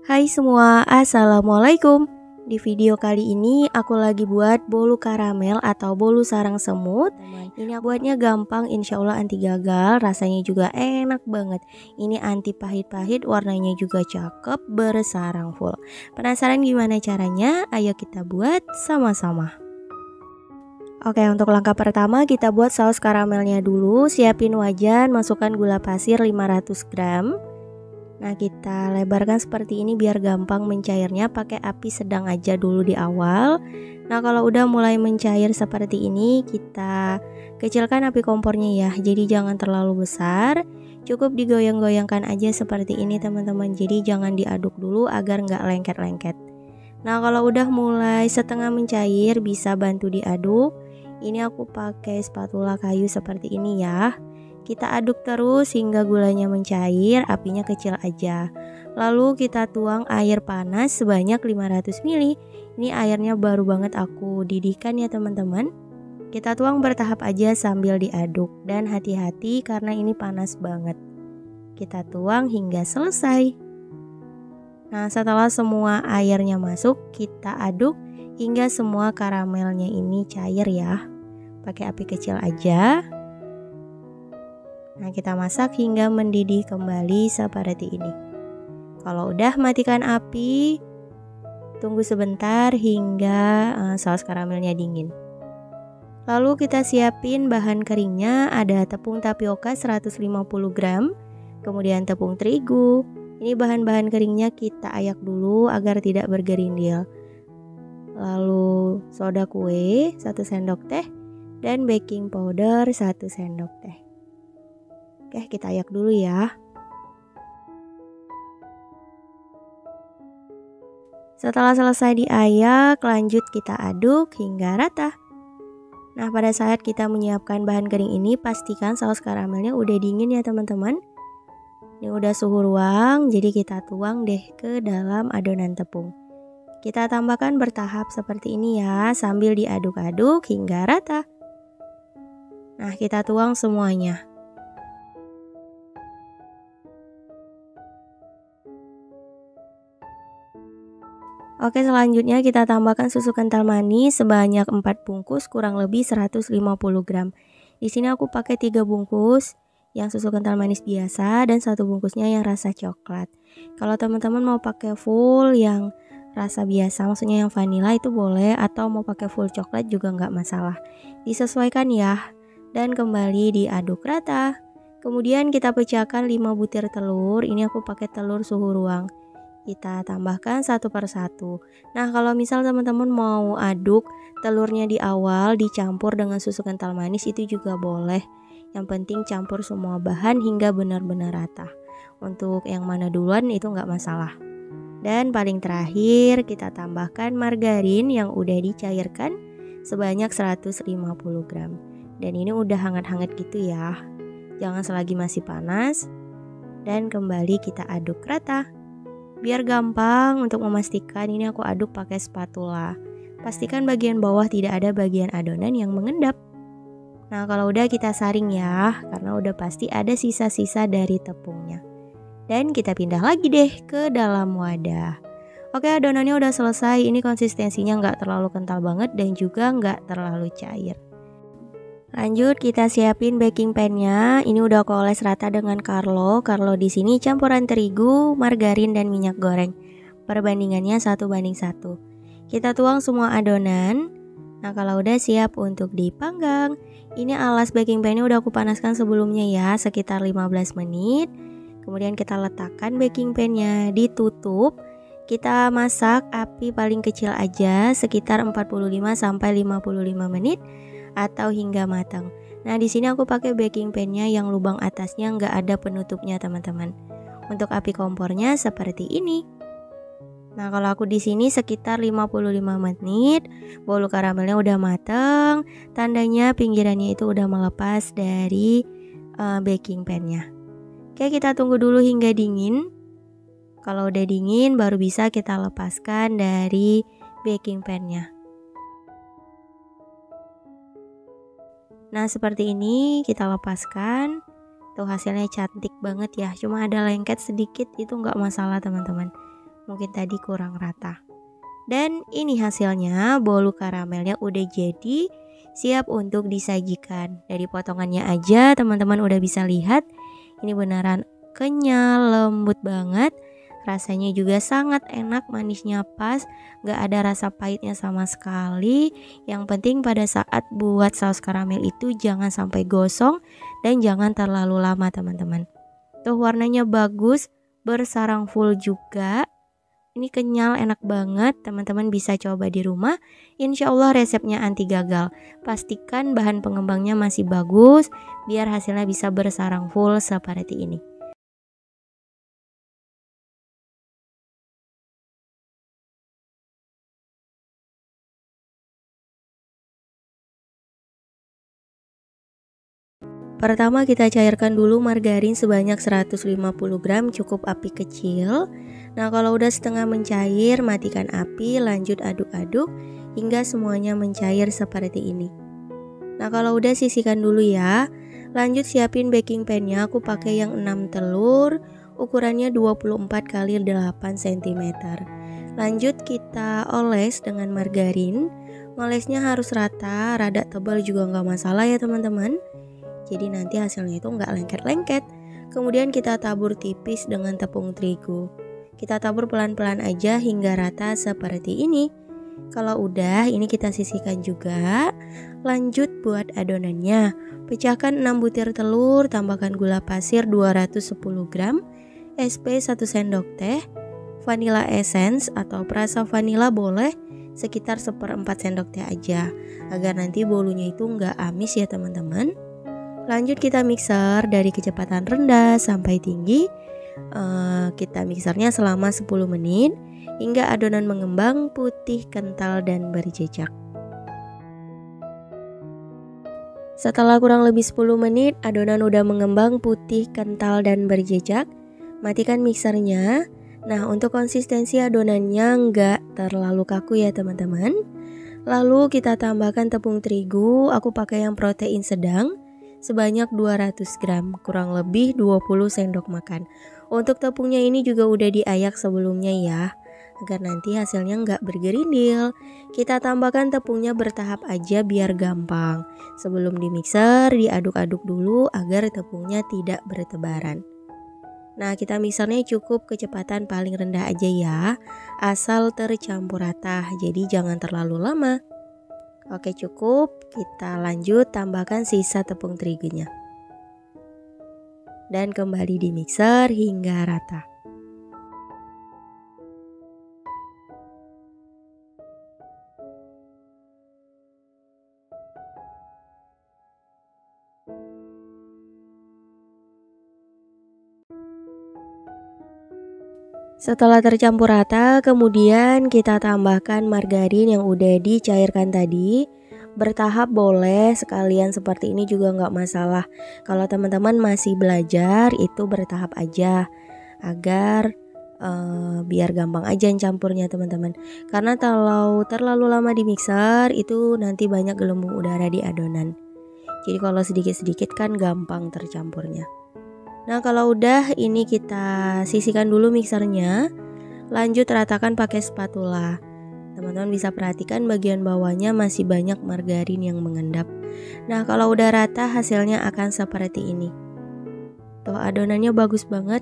Hai semua, assalamualaikum. Di video kali ini aku lagi buat bolu karamel atau bolu sarang semut. Ini buatnya gampang, insya Allah anti gagal, rasanya juga enak banget. Ini anti pahit-pahit, warnanya juga cakep, bersarang full. Penasaran gimana caranya? Ayo kita buat sama-sama. Oke, untuk langkah pertama kita buat saus karamelnya dulu. Siapin wajan, masukkan gula pasir 500 gram. Nah, kita lebarkan seperti ini biar gampang mencairnya, pakai api sedang aja dulu di awal. Nah, kalau udah mulai mencair seperti ini, kita kecilkan api kompornya ya. Jadi jangan terlalu besar, cukup digoyang-goyangkan aja seperti ini teman-teman. Jadi jangan diaduk dulu agar nggak lengket-lengket. Nah, kalau udah mulai setengah mencair, bisa bantu diaduk. Ini aku pakai spatula kayu seperti ini ya. Kita aduk terus hingga gulanya mencair, apinya kecil aja. Lalu kita tuang air panas sebanyak 500 ml. Ini airnya baru banget aku didihkan ya teman-teman. Kita tuang bertahap aja sambil diaduk, dan hati-hati karena ini panas banget. Kita tuang hingga selesai. Nah, setelah semua airnya masuk, kita aduk hingga semua karamelnya ini cair ya. Pakai api kecil aja. Nah, kita masak hingga mendidih kembali seperti ini. Kalau udah, matikan api. Tunggu sebentar hingga saus karamelnya dingin. Lalu kita siapin bahan keringnya. Ada tepung tapioka 150 gram, kemudian tepung terigu. Ini bahan-bahan keringnya kita ayak dulu agar tidak bergerindil. Lalu soda kue 1 sendok teh dan baking powder 1 sendok teh. Oke, kita ayak dulu ya. Setelah selesai diayak, lanjut kita aduk hingga rata. Nah, pada saat kita menyiapkan bahan kering ini, pastikan saus karamelnya udah dingin ya teman-teman. Ini udah suhu ruang, jadi kita tuang deh ke dalam adonan tepung. Kita tambahkan bertahap seperti ini ya, sambil diaduk-aduk hingga rata. Nah, kita tuang semuanya. Oke, selanjutnya kita tambahkan susu kental manis sebanyak 4 bungkus, kurang lebih 150 gram. Di sini aku pakai 3 bungkus yang susu kental manis biasa dan 1 bungkusnya yang rasa coklat. Kalau teman-teman mau pakai full yang rasa biasa, maksudnya yang vanilla itu boleh, atau mau pakai full coklat juga nggak masalah. Disesuaikan ya. Dan kembali diaduk rata. Kemudian kita pecahkan 5 butir telur. Ini aku pakai telur suhu ruang. Kita tambahkan satu per satu. Nah, kalau misal teman-teman mau aduk telurnya di awal dicampur dengan susu kental manis itu juga boleh. Yang penting campur semua bahan hingga benar-benar rata. Untuk yang mana duluan itu nggak masalah. Dan paling terakhir kita tambahkan margarin yang udah dicairkan sebanyak 150 gram. Dan ini udah hangat-hangat gitu ya. Jangan selagi masih panas. Dan kembali kita aduk rata. Biar gampang untuk memastikan, ini aku aduk pakai spatula. Pastikan bagian bawah tidak ada bagian adonan yang mengendap. Nah, kalau udah kita saring ya, karena udah pasti ada sisa-sisa dari tepungnya. Dan kita pindah lagi deh ke dalam wadah. Oke, adonannya udah selesai. Ini konsistensinya nggak terlalu kental banget dan juga nggak terlalu cair. Lanjut kita siapin baking pan-nya. Ini udah aku oles rata dengan Carlo. Carlo di sini campuran terigu, margarin dan minyak goreng. Perbandingannya 1:1. Kita tuang semua adonan. Nah, kalau udah siap untuk dipanggang. Ini alas baking pan-nya udah aku panaskan sebelumnya ya, sekitar 15 menit. Kemudian kita letakkan baking pan-nya, ditutup. Kita masak api paling kecil aja sekitar 45 sampai 55 menit. Atau hingga matang. Nah, di sini aku pakai baking pan-nya yang lubang atasnya nggak ada penutupnya teman-teman. Untuk api kompornya seperti ini. Nah, kalau aku di sini sekitar 55 menit, bolu karamelnya udah matang, tandanya pinggirannya itu udah melepas dari baking pan-nya. Oke, kita tunggu dulu hingga dingin. Kalau udah dingin baru bisa kita lepaskan dari baking pan-nya. Nah, seperti ini kita lepaskan. Tuh hasilnya cantik banget ya. Cuma ada lengket sedikit, itu nggak masalah teman-teman. mungkin tadi kurang rata. Dan ini hasilnya, bolu karamelnya udah jadi, siap untuk disajikan. Dari potongannya aja teman-teman udah bisa lihat, ini beneran kenyal, lembut banget. Rasanya juga sangat enak, manisnya pas, gak ada rasa pahitnya sama sekali. Yang penting pada saat buat saus karamel itu jangan sampai gosong dan jangan terlalu lama teman-teman. Tuh warnanya bagus, bersarang full juga. Ini kenyal, enak banget, teman-teman bisa coba di rumah. Insya Allah resepnya anti gagal. Pastikan bahan pengembangnya masih bagus, biar hasilnya bisa bersarang full seperti ini. Pertama kita cairkan dulu margarin sebanyak 150 gram, cukup api kecil. Nah kalau udah setengah mencair, matikan api, lanjut aduk-aduk hingga semuanya mencair seperti ini. Nah kalau udah sisihkan dulu ya. Lanjut siapin baking pan-nya, aku pakai yang 6 telur, ukurannya 24 x 8 cm. Lanjut kita oles dengan margarin. Olesnya harus rata, rada tebal juga nggak masalah ya teman-teman. Jadi nanti hasilnya itu nggak lengket-lengket. Kemudian kita tabur tipis dengan tepung terigu. Kita tabur pelan-pelan aja hingga rata seperti ini. Kalau udah, ini kita sisihkan juga. Lanjut buat adonannya. Pecahkan 6 butir telur, tambahkan gula pasir 210 gram, SP 1 sendok teh, vanilla essence atau perasa vanilla boleh sekitar 1/4 sendok teh aja, agar nanti bolunya itu nggak amis ya teman-teman. Lanjut kita mixer dari kecepatan rendah sampai tinggi. Kita mixernya selama 10 menit hingga adonan mengembang putih, kental, dan berjejak. Setelah kurang lebih 10 menit adonan udah mengembang putih, kental, dan berjejak. Matikan mixernya. Nah untuk konsistensi adonannya nggak terlalu kaku ya teman-teman. Lalu kita tambahkan tepung terigu, aku pakai yang protein sedang sebanyak 200 gram, kurang lebih 20 sendok makan. Untuk tepungnya ini juga udah diayak sebelumnya ya, agar nanti hasilnya nggak bergerindil. Kita tambahkan tepungnya bertahap aja biar gampang. Sebelum di mixer diaduk-aduk dulu agar tepungnya tidak bertebaran. Nah kita mixernya cukup kecepatan paling rendah aja ya, asal tercampur rata, jadi jangan terlalu lama. Oke cukup, kita lanjut tambahkan sisa tepung terigunya. Dan kembali di mixer hingga rata. Setelah tercampur rata, kemudian kita tambahkan margarin yang udah dicairkan tadi. Bertahap boleh, sekalian seperti ini juga nggak masalah. Kalau teman-teman masih belajar, itu bertahap aja agar biar gampang aja campurnya teman-teman. Karena kalau terlalu lama di mixer itu nanti banyak gelembung udara di adonan. Jadi kalau sedikit-sedikit kan gampang tercampurnya. Nah kalau udah ini kita sisihkan dulu mixernya. Lanjut ratakan pakai spatula. Teman-teman bisa perhatikan bagian bawahnya masih banyak margarin yang mengendap. Nah kalau udah rata hasilnya akan seperti ini. Tuh adonannya bagus banget.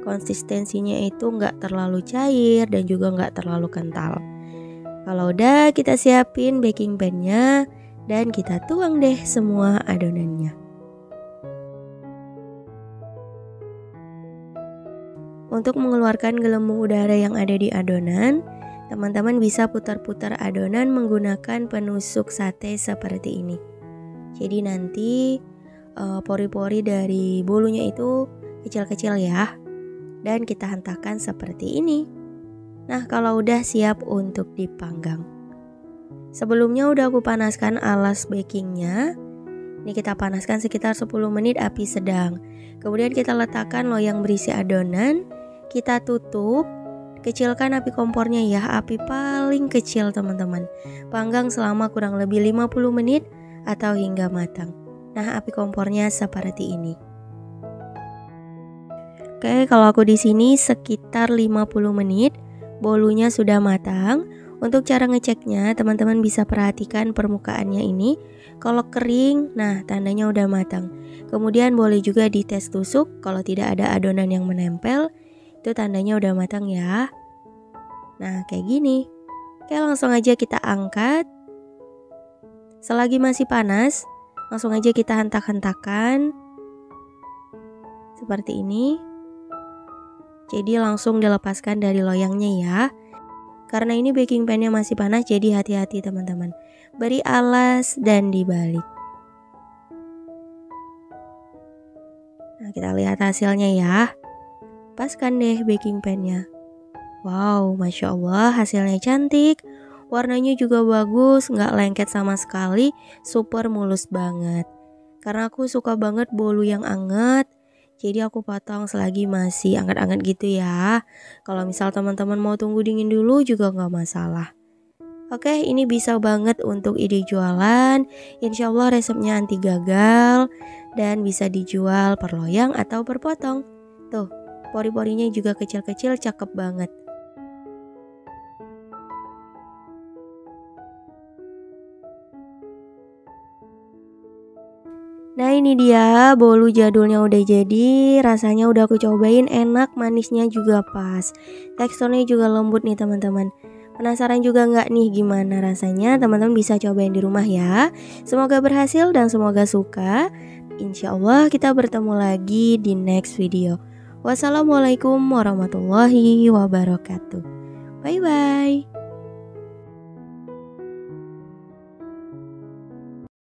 Konsistensinya itu nggak terlalu cair dan juga nggak terlalu kental. Kalau udah kita siapin baking pan-nya dan kita tuang deh semua adonannya. Untuk mengeluarkan gelembung udara yang ada di adonan, teman-teman bisa putar-putar adonan menggunakan penusuk sate seperti ini. Jadi nanti pori-pori dari bolunya itu kecil-kecil ya. Dan kita hentakkan seperti ini. Nah kalau udah siap untuk dipanggang. Sebelumnya udah aku panaskan alas bakingnya. Ini kita panaskan sekitar 10 menit api sedang. Kemudian kita letakkan loyang berisi adonan. Kita tutup, kecilkan api kompornya ya, api paling kecil teman-teman. Panggang selama kurang lebih 50 menit atau hingga matang. Nah, api kompornya seperti ini. Oke, kalau aku di sini sekitar 50 menit. bolunya sudah matang. Untuk cara ngeceknya, teman-teman bisa perhatikan permukaannya ini. Kalau kering, nah tandanya udah matang. Kemudian boleh juga dites tusuk, kalau tidak ada adonan yang menempel, itu tandanya udah matang ya. Nah kayak gini. Oke, langsung aja kita angkat. Selagi masih panas, langsung aja kita hentak-hentakan. Seperti ini. Jadi langsung dilepaskan dari loyangnya ya. Karena ini baking pan-nya masih panas, jadi hati-hati teman-teman. Beri alas dan dibalik. Nah, kita lihat hasilnya ya. Paskan deh baking pan-nya. Wow, Masya Allah hasilnya cantik. Warnanya juga bagus, nggak lengket sama sekali, super mulus banget. Karena aku suka banget bolu yang anget, jadi aku potong selagi masih anget-anget gitu ya. Kalau misal teman-teman mau tunggu dingin dulu juga nggak masalah. Oke, ini bisa banget untuk ide jualan. Insya Allah resepnya anti gagal dan bisa dijual per loyang atau per potong. Tuh, pori-porinya juga kecil-kecil, cakep banget. Nah ini dia bolu jadulnya udah jadi, rasanya udah aku cobain, enak, manisnya juga pas. Teksturnya juga lembut nih teman-teman. Penasaran juga nggak nih gimana rasanya? Teman-teman bisa cobain di rumah ya. Semoga berhasil dan semoga suka. Insya Allah kita bertemu lagi di next video. Wassalamualaikum warahmatullahi wabarakatuh. Bye bye.